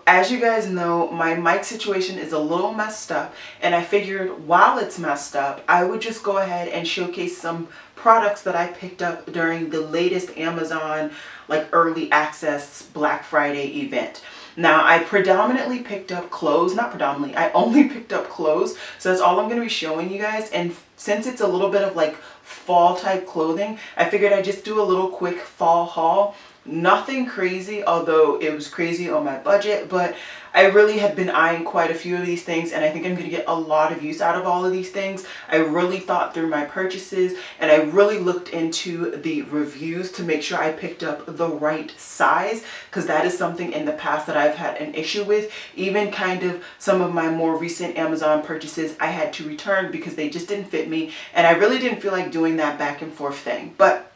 as you guys know, my mic situation is a little messed up, and I figured while it's messed up, I would just go ahead and showcase some products that I picked up during the latest Amazon like early access Black Friday event. Now, I predominantly picked up clothes, not predominantly, I only picked up clothes, so that's all I'm going to be showing you guys. And since it's a little bit of like fall type clothing, I figured I'd just do a little quick fall haul. Nothing crazy, although it was crazy on my budget, but I really had been eyeing quite a few of these things, and I think I'm going to get a lot of use out of all of these things. I really thought through my purchases, and I really looked into the reviews to make sure I picked up the right size, because that is something in the past that I've had an issue with. Even kind of some of my more recent Amazon purchases I had to return because they just didn't fit me, and I really didn't feel like doing that back and forth thing. But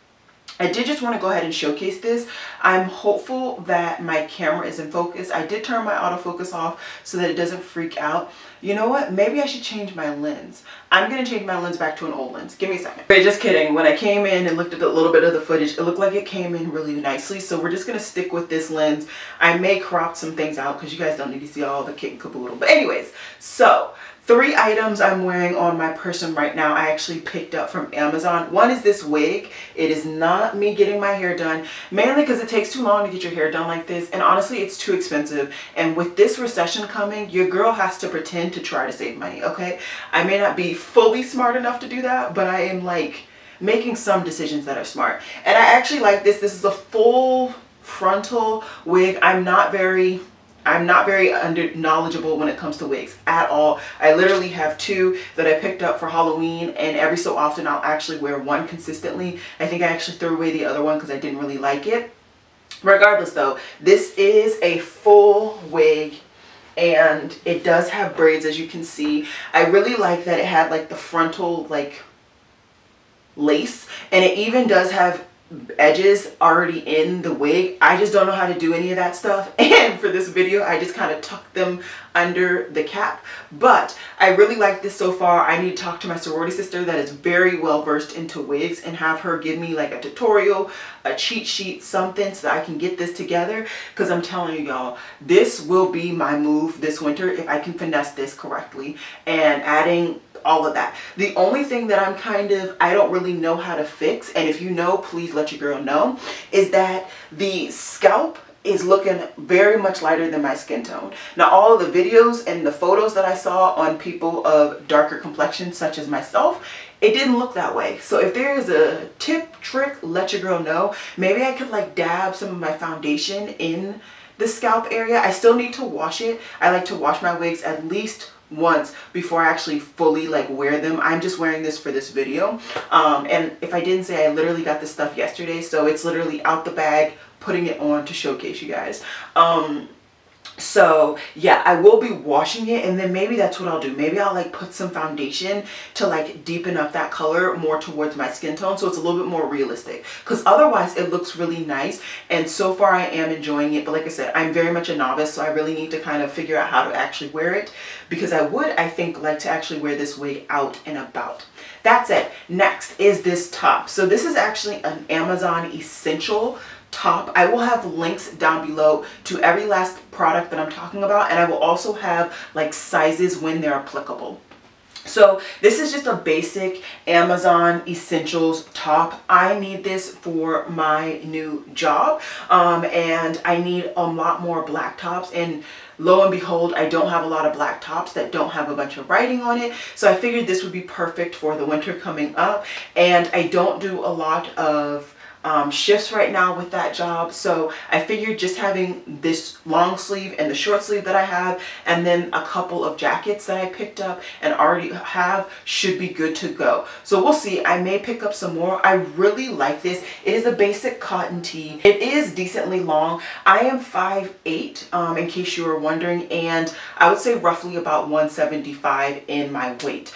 I did just want to go ahead and showcase this. I'm hopeful that my camera is in focus. I did turn my autofocus off so that it doesn't freak out. You know what? Maybe I should change my lens. I'm going to change my lens back to an old lens. Give me a second. Wait, just kidding. When I came in and looked at a little bit of the footage, it looked like it came in really nicely. So we're just going to stick with this lens. I may crop some things out because you guys don't need to see all the kit and caboodle. But anyways, so 3 items I'm wearing on my person right now I actually picked up from Amazon. One is this wig. It is not me getting my hair done, mainly because it takes too long to get your hair done like this, and honestly it's too expensive. And with this recession coming, your girl has to pretend to try to save money, okay? I may not be fully smart enough to do that, but I am like making some decisions that are smart. And I actually like this. This is a full frontal wig. I'm not very knowledgeable when it comes to wigs at all. I literally have 2 that I picked up for Halloween, and every so often I'll actually wear one consistently. I think I actually threw away the other one because I didn't really like it. Regardless though, this is a full wig, and it does have braids, as you can see. I really like that it had like the frontal like lace, and it even does have edges already in the wig. I just don't know how to do any of that stuff, and for this video I just kind of tucked them under the cap. But I really like this so far. I need to talk to my sorority sister that is very well versed into wigs and have her give me like a tutorial, a cheat sheet, something, so that I can get this together, because I'm telling you y'all, this will be my move this winter if I can finesse this correctly and adding all of that. The only thing that I don't really know how to fix, and if you know, please let your girl know, is that the scalp is looking very much lighter than my skin tone. Now, all of the videos and the photos that I saw on people of darker complexions such as myself, it didn't look that way. So if there is a tip, trick, let your girl know. Maybe I could like dab some of my foundation in the scalp area. I still need to wash it. I like to wash my wigs at least once before I actually fully like wear them. I'm just wearing this for this video. And if I didn't say, I literally got this stuff yesterday, so it's literally out the bag, putting it on to showcase you guys. So yeah, I will be washing it, and then maybe that's what I'll do. Maybe I'll like put some foundation to like deepen up that color more towards my skin tone, so it's a little bit more realistic, because otherwise it looks really nice, and so far I am enjoying it. But like I said, I'm very much a novice, so I really need to kind of figure out how to actually wear it, because I think like to actually wear this wig out and about. That's it. Next is this top. So this is actually an Amazon essential top. I will have links down below to every last product that I'm talking about, and I will also have like sizes when they're applicable. So this is just a basic Amazon essentials top. I need this for my new job, and I need a lot more black tops, and lo and behold, I don't have a lot of black tops that don't have a bunch of writing on it. So I figured this would be perfect for the winter coming up, and I don't do a lot of shifts right now with that job, so I figured just having this long sleeve and the short sleeve that I have, and then a couple of jackets that I picked up and already have, should be good to go. So we'll see. I may pick up some more. I really like this. It is a basic cotton tee. It is decently long. I am 5'8", in case you were wondering, and I would say roughly about 175 in my weight.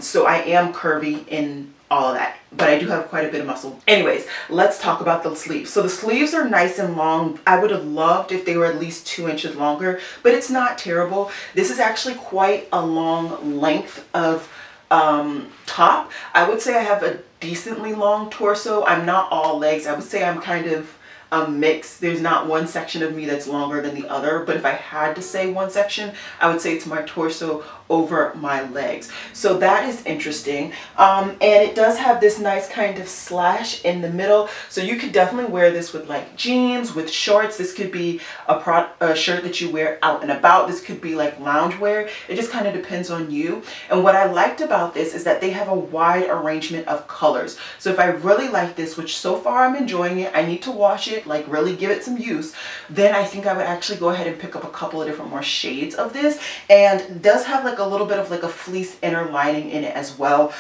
So I am curvy in all of that, but I do have quite a bit of muscle. Anyways, let's talk about the sleeves. So the sleeves are nice and long. I would have loved if they were at least 2 inches longer, but it's not terrible. This is actually quite a long length of top. I would say I have a decently long torso. I'm not all legs. I would say I'm kind of a mix. There's not one section of me that's longer than the other, but if I had to say one section, I would say it's my torso over my legs. So that is interesting. And it does have this nice kind of slash in the middle. So you could definitely wear this with like jeans, with shorts. This could be a shirt that you wear out and about. This could be like loungewear. It just kind of depends on you. And what I liked about this is that they have a wide arrangement of colors. So if I really like this, which so far I'm enjoying it, I need to wash it, like really give it some use, then I think I would actually go ahead and pick up a couple of different more shades of this. And it does have like a little bit of like a fleece inner lining in it as well.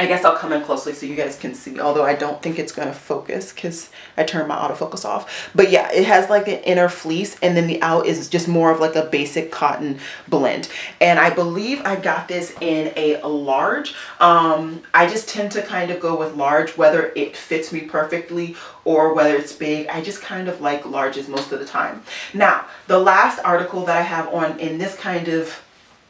I guess I'll come in closely so you guys can see, although I don't think it's going to focus because I turned my autofocus off. But yeah, it has like an inner fleece, and then the out is just more of like a basic cotton blend. And I believe I got this in a large. I just tend to kind of go with large, whether it fits me perfectly or whether it's big. I just kind of like larges most of the time. Now, the last article that I have on in this kind of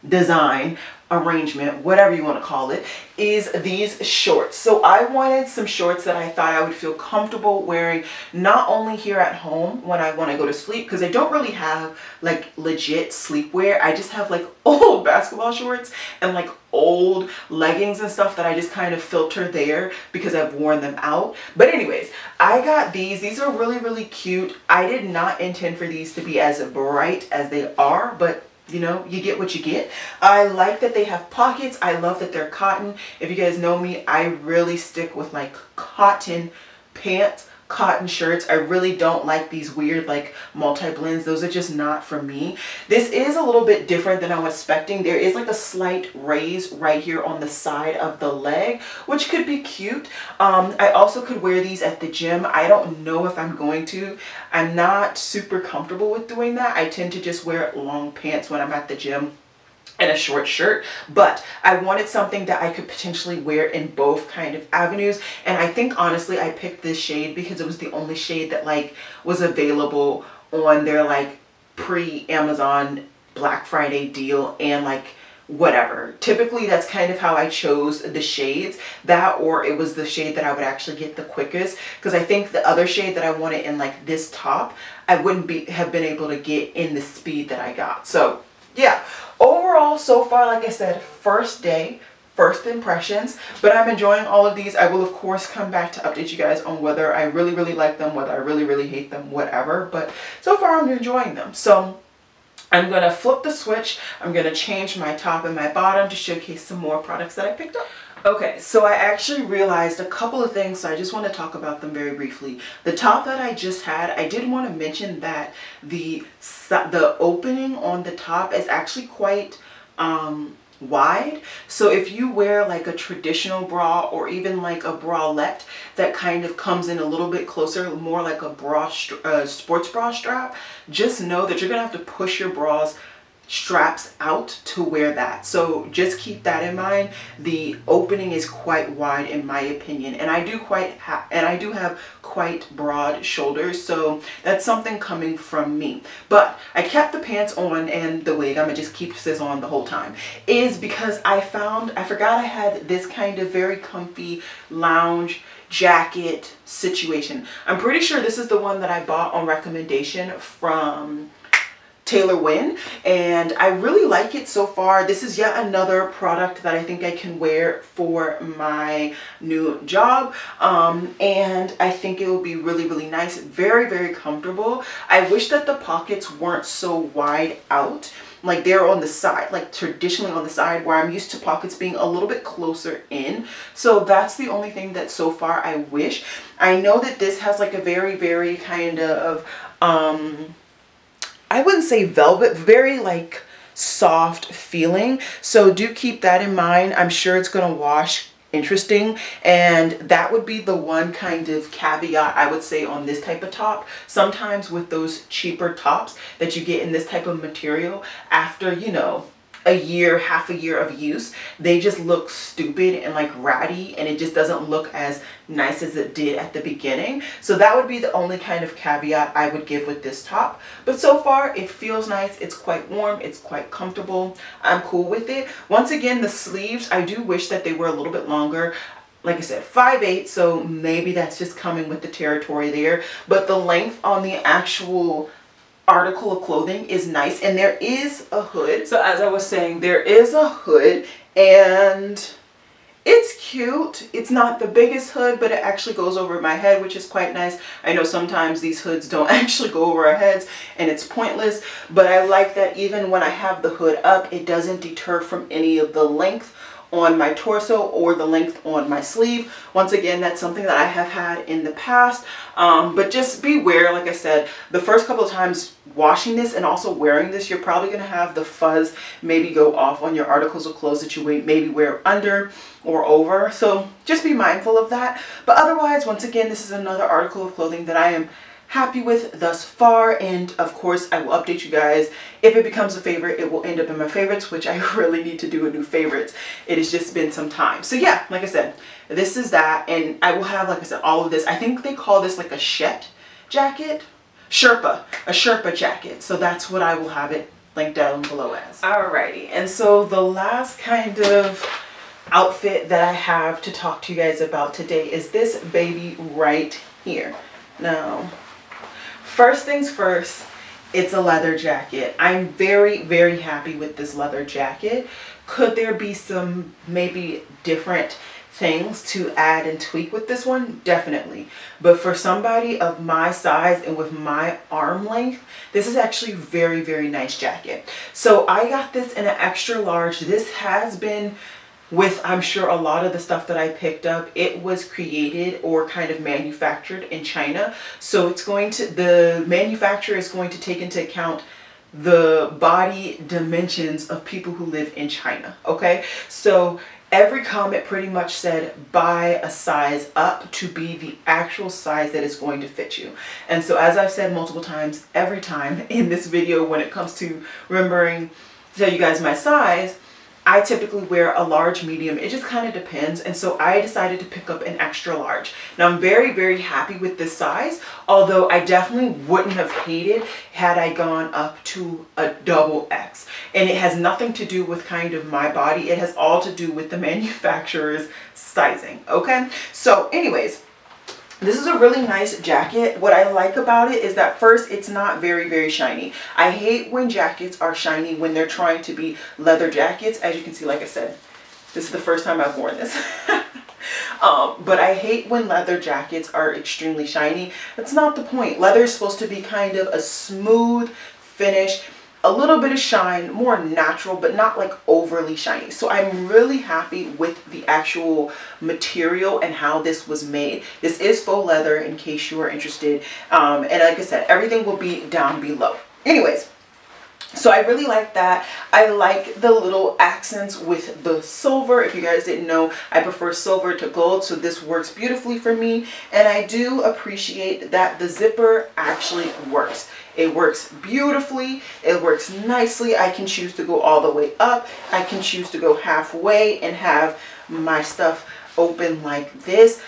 design arrangement, whatever you want to call it, is these shorts. So I wanted some shorts that I thought I would feel comfortable wearing, not only here at home when I want to go to sleep, because I don't really have like legit sleepwear. I just have like old basketball shorts and like old leggings and stuff that I just kind of filter there because I've worn them out. But anyways, I got these. These are really, really cute. I did not intend for these to be as bright as they are, but you know, you get what you get. I like that they have pockets. I love that they're cotton. If you guys know me, I really stick with like cotton pants, cotton shirts. I really don't like these weird like multi-blends. Those are just not for me. This is a little bit different than I was expecting. There is like a slight raise right here on the side of the leg, which could be cute. I also could wear these at the gym. I don't know if I'm going to. I'm not super comfortable with doing that. I tend to just wear long pants when I'm at the gym and a short shirt, but I wanted something that I could potentially wear in both kind of avenues. And I think honestly I picked this shade because it was the only shade that like was available on their like pre-Amazon Black Friday deal, and like whatever. Typically that's kind of how I chose the shades, that or it was the shade that I would actually get the quickest, because I think the other shade that I wanted in like this top I wouldn't have been able to get in the speed that I got. So yeah, overall so far, like I said, first day, first impressions, but I'm enjoying all of these. I will of course come back to update you guys on whether I really, really like them, whether I really, really hate them, whatever, but so far I'm enjoying them. So I'm going to flip the switch. I'm going to change my top and my bottom to showcase some more products that I picked up. Okay, so I actually realized a couple of things, so I just want to talk about them very briefly. The top that I just had, I did want to mention that the opening on the top is actually quite wide. So if you wear like a traditional bra or even like a bralette that kind of comes in a little bit closer, more like a bra sports bra strap, just know that you're gonna have to push your bras straps out to wear that. So just keep that in mind. The opening is quite wide in my opinion, and I do have quite broad shoulders, so that's something coming from me. But I kept the pants on and the wig, I'm gonna just keep this on the whole time, is because I forgot I had this kind of very comfy lounge jacket situation. I'm pretty sure this is the one that I bought on recommendation from Taylor Wynn, and I really like it so far. This is yet another product that I think I can wear for my new job, and I think it will be really, really nice. Very, very comfortable. I wish that the pockets weren't so wide out, like they're on the side, like traditionally on the side, where I'm used to pockets being a little bit closer in. So that's the only thing that so far I wish. I know that this has like a very, very kind of I wouldn't say velvet, very like soft feeling. So do keep that in mind. I'm sure it's going to wash interesting, and that would be the one kind of caveat I would say on this type of top. Sometimes with those cheaper tops that you get in this type of material, after, you know, a year, half a year of use, they just look stupid and like ratty, and it just doesn't look as nice as it did at the beginning. So that would be the only kind of caveat I would give with this top. But so far it feels nice. It's quite warm. It's quite comfortable. I'm cool with it. Once again, the sleeves, I do wish that they were a little bit longer. like I said, 5'8", so maybe that's just coming with the territory there. But the length on the actual article of clothing is nice, and there is a hood. So as I was saying, there is a hood, and it's cute. It's not the biggest hood, but it actually goes over my head, which is quite nice. I know sometimes these hoods don't actually go over our heads and it's pointless, but I like that even when I have the hood up, it doesn't deter from any of the length on my torso or the length on my sleeve. Once again, that's something that I have had in the past, but just beware. Like I said, the first couple of times washing this and also wearing this, you're probably going to have the fuzz maybe go off on your articles of clothes that you maybe wear under or over, so just be mindful of that. But otherwise, once again, this is another article of clothing that I am happy with thus far, and of course I will update you guys if it becomes a favorite. It will end up in my favorites, which I really need to do a new favorites. It has just been some time. So yeah, like I said, this is that, and I will have, like I said, all of this. I think they call this like a Shet jacket, a Sherpa jacket. So that's what I will have it linked down below as. Alrighty, and so the last kind of outfit that I have to talk to you guys about today is this baby right here. Now, first things first, it's a leather jacket. I'm very, very happy with this leather jacket. Could there be some maybe different things to add and tweak with this one? Definitely. But for somebody of my size and with my arm length, this is actually very, very nice jacket. So I got this in an extra large. This has been with, I'm sure, a lot of the stuff that I picked up, it was created or kind of manufactured in China. So it's going to, the manufacturer is going to take into account the body dimensions of people who live in China. Okay, so every comment pretty much said buy a size up to be the actual size that is going to fit you. And so as I've said multiple times, every time in this video when it comes to remembering to tell you guys my size, I typically wear a large, medium. It just kind of depends. And so I decided to pick up an extra large. Now I'm very, very happy with this size, although I definitely wouldn't have hated had I gone up to a double X. And it has nothing to do with kind of my body. It has all to do with the manufacturer's sizing. Okay. So anyways, this is a really nice jacket. What I like about it is that first, it's not very, very shiny. I hate when jackets are shiny when they're trying to be leather jackets. As you can see, like I said, this is the first time I've worn this. But I hate when leather jackets are extremely shiny. That's not the point. Leather is supposed to be kind of a smooth finish, a little bit of shine, more natural, but not like overly shiny. So I'm really happy with the actual material and how this was made. This is faux leather in case you are interested. And like I said, everything will be down below. Anyways, so I really like that. I like the little accents with the silver. If you guys didn't know, I prefer silver to gold, so this works beautifully for me. And I do appreciate that the zipper actually works. It works beautifully. It works nicely. I can choose to go all the way up. I can choose to go halfway and have my stuff open like this.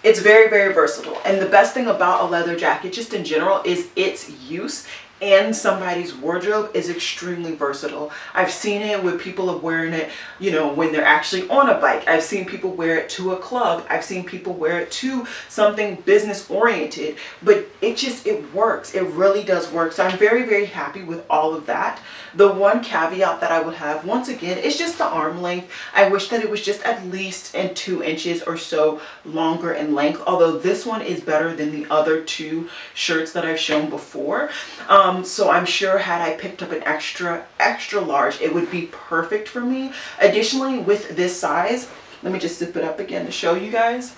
It's very, very versatile. And the best thing about a leather jacket, just in general, is its use and somebody's wardrobe is extremely versatile. I've seen it with people wearing it, you know, when they're actually on a bike. I've seen people wear it to a club. I've seen people wear it to something business oriented, but it works. It really does work. So I'm very, very happy with all of that. The one caveat that I would have, once again, is just the arm length. I wish that it was just at least 2 inches or so longer in length, although this one is better than the other 2 shirts that I've shown before. So I'm sure had I picked up an extra large, it would be perfect for me. Additionally, with this size, let me just zip it up again to show you guys.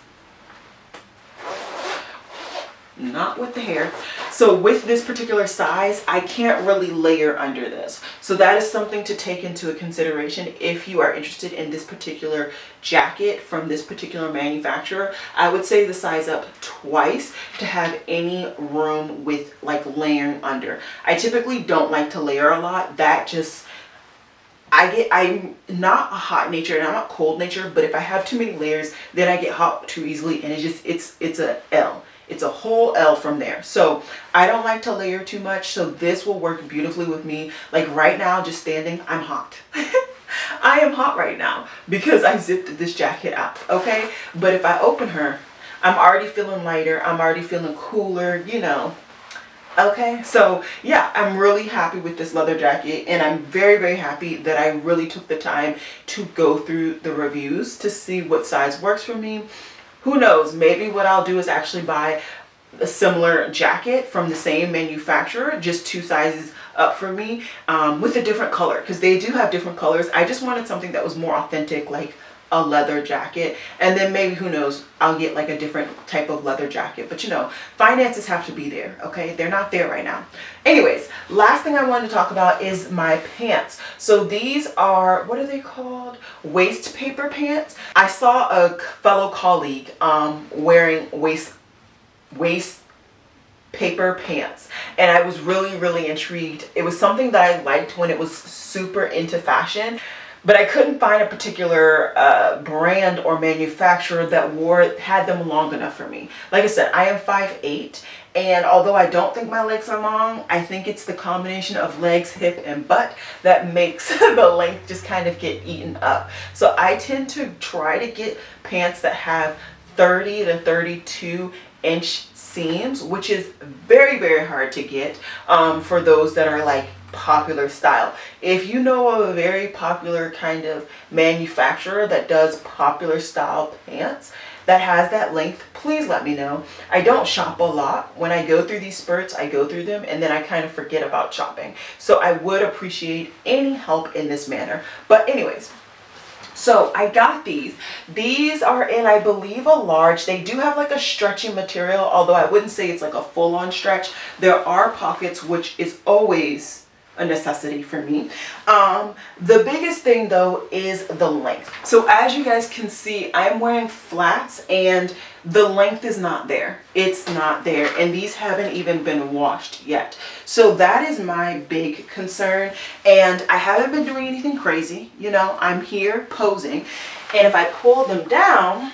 Not with the hair. So with this particular size, I can't really layer under this. So that is something to take into consideration if you are interested in this particular jacket from this particular manufacturer. I would say the size up twice to have any room with like layering under. I typically don't like to layer a lot. That just, I'm not a hot nature and I'm not cold nature, but if I have too many layers, then I get hot too easily, and it's a L. It's a whole L from there. So I don't like to layer too much. So this will work beautifully with me. Like right now, just standing, I'm hot. I am hot right now because I zipped this jacket up, okay? But if I open her, I'm already feeling lighter. I'm already feeling cooler, you know. Okay, so yeah, I'm really happy with this leather jacket, and I'm very, very happy that I really took the time to go through the reviews to see what size works for me. Who knows, maybe what I'll do is actually buy a similar jacket from the same manufacturer, just 2 sizes up for me, with a different color, because they do have different colors. I just wanted something that was more authentic, like a leather jacket, and then maybe, who knows, I'll get like a different type of leather jacket. But you know, finances have to be there, okay? They're not there right now. Anyways, last thing I wanted to talk about is my pants. So these are, what are they called? Waist paper pants. I saw a fellow colleague wearing waist paper pants, and I was really intrigued. It was something that I liked when it was super into fashion, but I couldn't find a particular brand or manufacturer that had them long enough for me. Like I said, I am 5'8", and although I don't think my legs are long, I think it's the combination of legs, hip, and butt that makes the length just kind of get eaten up. So I tend to try to get pants that have 30 to 32 inch seams, which is very hard to get for those that are like popular style. If you know of a very popular kind of manufacturer that does popular style pants that has that length, please let me know. I don't shop a lot. When I go through these spurts, I go through them and then I kind of forget about shopping. So I would appreciate any help in this manner. But anyways, so I got these. These are in, I believe, a large. They do have like a stretchy material, although I wouldn't say it's like a full-on stretch. There are pockets, which is always a necessity for me. The biggest thing though is the length. So as you guys can see, I'm wearing flats and the length is not there. It's not there, and these haven't even been washed yet. So that is my big concern, and I haven't been doing anything crazy. You know, I'm here posing, and if I pull them down,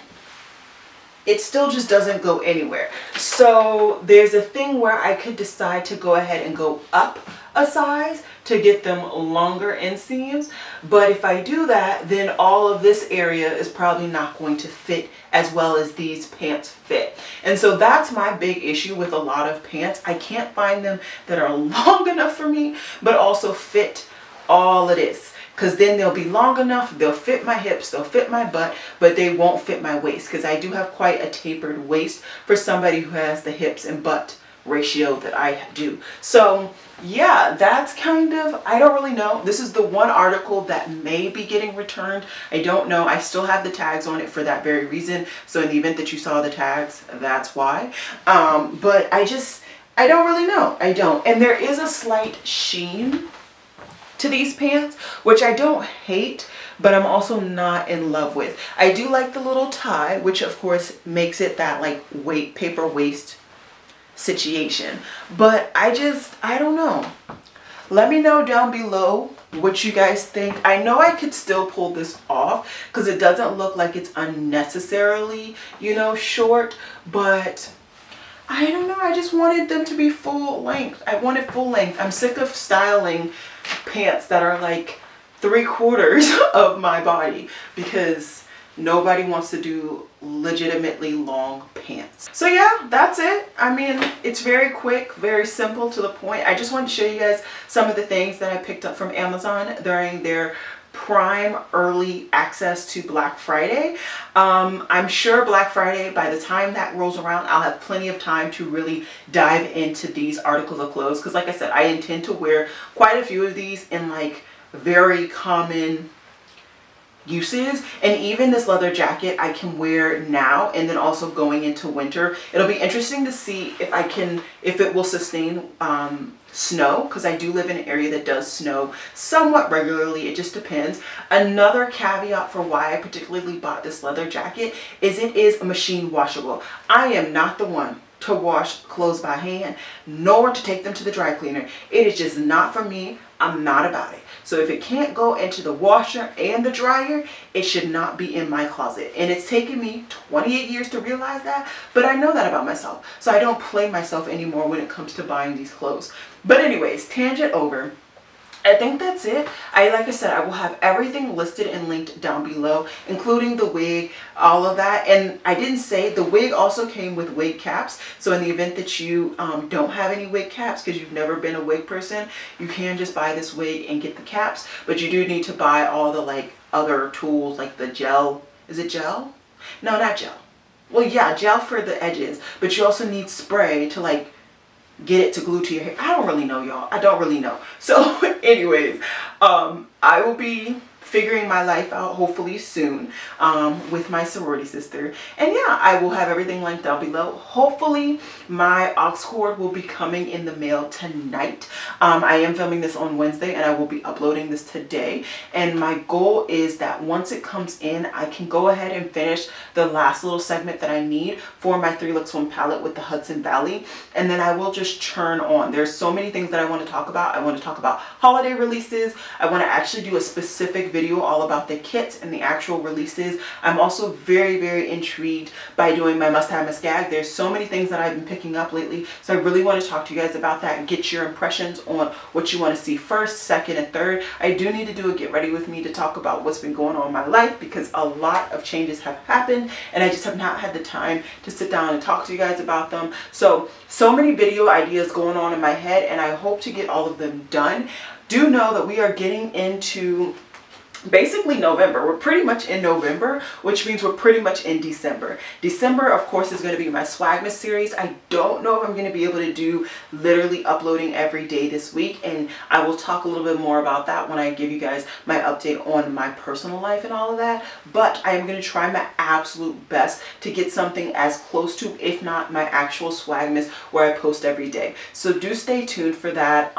it still just doesn't go anywhere. So there's a thing where I could decide to go ahead and go up a size to get them longer inseams. But if I do that, then all of this area is probably not going to fit as well as these pants fit. And so that's my big issue with a lot of pants. I can't find them that are long enough for me, but also fit all it is. Because then they'll be long enough, they'll fit my hips, they'll fit my butt, but they won't fit my waist, because I do have quite a tapered waist for somebody who has the hips and butt ratio that I do. So yeah, that's kind of, I don't really know. This is the one article that may be getting returned. I don't know. I still have the tags on it for that very reason. So in the event that you saw the tags, that's why. But I don't really know. I don't. And there is a slight sheen to these pants, which I don't hate, but I'm also not in love with. I do like the little tie, which of course makes it that like paper waist situation, but I don't know. Let me know down below what you guys think. I know I could still pull this off because it doesn't look like it's unnecessarily, you know, short, but I don't know. I just wanted them to be full length. I wanted full length. I'm sick of styling pants that are like 3/4 of my body because nobody wants to do legitimately long pants. So yeah, that's it. I mean, it's very quick, very simple, to the point. I just wanted to show you guys some of the things that I picked up from Amazon during their Prime early access to Black Friday. I'm sure Black Friday, by the time that rolls around, I'll have plenty of time to really dive into these articles of clothes, because like I said, I intend to wear quite a few of these in like very common uses. And even this leather jacket I can wear now and then also going into winter. It'll be interesting to see if it will sustain snow, because I do live in an area that does snow somewhat regularly. It just depends. Another caveat for why I particularly bought this leather jacket is it is machine washable. I am not the one to wash clothes by hand, nor to take them to the dry cleaner. It is just not for me. I'm not about it. So if it can't go into the washer and the dryer, it should not be in my closet. And it's taken me 28 years to realize that, but I know that about myself. So I don't play myself anymore when it comes to buying these clothes. But anyways, tangent over. I think that's it. Like I said, I will have everything listed and linked down below, including the wig, all of that. And I didn't say the wig also came with wig caps. So in the event that you don't have any wig caps because you've never been a wig person, you can just buy this wig and get the caps. But you do need to buy all the like other tools like the gel. Is it gel? No, not gel. Well, yeah, gel for the edges. But you also need spray to like get it to glue to your hair. I don't really know, y'all. I don't really know. So anyways, I will be figuring my life out hopefully soon with my sorority sister. And yeah, I will have everything linked down below. Hopefully my aux cord will be coming in the mail tonight. I am filming this on Wednesday and I will be uploading this today. And my goal is that once it comes in, I can go ahead and finish the last little segment that I need for my 3 Looks 1 palette with the Hudson Valley. And then I will just churn on. There's so many things that I want to talk about. I want to talk about holiday releases. I want to actually do a specific video all about the kits and the actual releases. I'm also very, very intrigued by doing my must have, must gag. There's so many things that I've been picking up lately. So I really want to talk to you guys about that and get your impressions on what you want to see first, second, and third. I do need to do a get ready with me to talk about what's been going on in my life because a lot of changes have happened and I just have not had the time to sit down and talk to you guys about them. So many video ideas going on in my head and I hope to get all of them done. Do know that we are getting into basically November. We're pretty much in November, which means we're pretty much in December. December, of course, is going to be my Swagmas series. I don't know if I'm going to be able to do literally uploading every day this week, and I will talk a little bit more about that when I give you guys my update on my personal life and all of that. But I am going to try my absolute best to get something as close to, if not my actual Swagmas, where I post every day. So do stay tuned for that.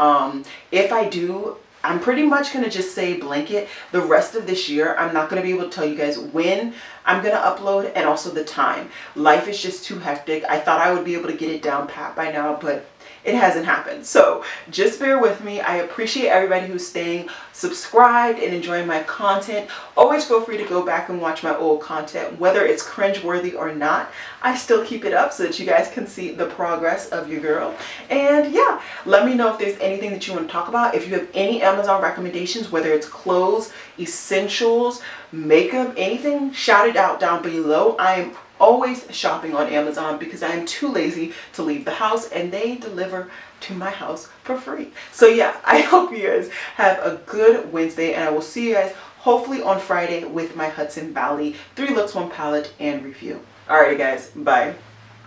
If I do, I'm pretty much going to just say blanket the rest of this year. I'm not going to be able to tell you guys when I'm going to upload and also the time. Life is just too hectic. I thought I would be able to get it down pat by now, but it hasn't happened. So just bear with me. I appreciate everybody who's staying subscribed and enjoying my content. Always feel free to go back and watch my old content, whether it's cringeworthy or not. I still keep it up so that you guys can see the progress of your girl. And yeah, let me know if there's anything that you want to talk about. If you have any Amazon recommendations, whether it's clothes, essentials, makeup, anything, shout it out down below. I am always shopping on Amazon because I am too lazy to leave the house and they deliver to my house for free. So yeah, I hope you guys have a good Wednesday and I will see you guys hopefully on Friday with my Hudson Valley 3 Looks 1 palette and review. Alrighty guys, bye.